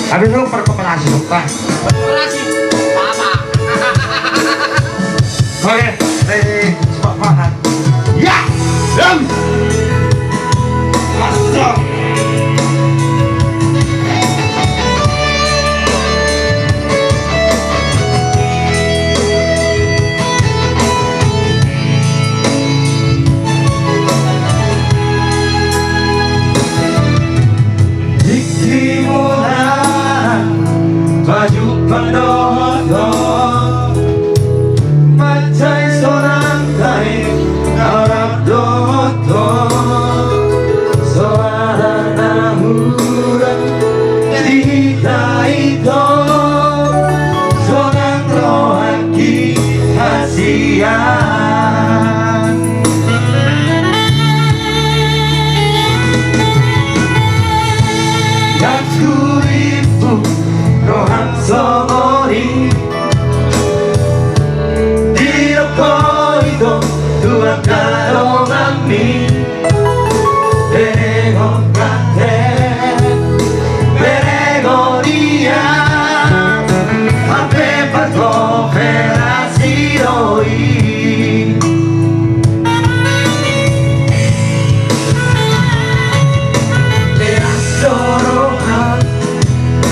Habis itu perkopelasi suka. Perkopelasi apa? Oke, coba makan. Ya, masuk. Baju pendodo macai seorang kai narap dodo suara murah cerita itu seorang rohani hasian yang kuribu rohan somori di lokoito tuan karo mami berego kate berego dia ape patro ferasi roi terasorohan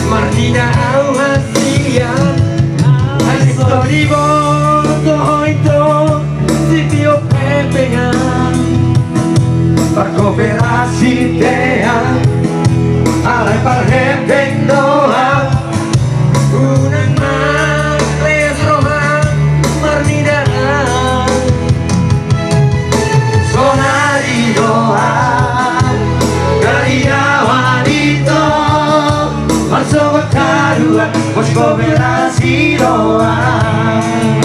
Martina awasian Hari boto itu sitio pepengan Perkooperasi teang Alay parhepeng doang Unang makles rohan Martina Sonari doang Kariawan itu masuk karuan bos koperasi doang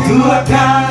Dua kali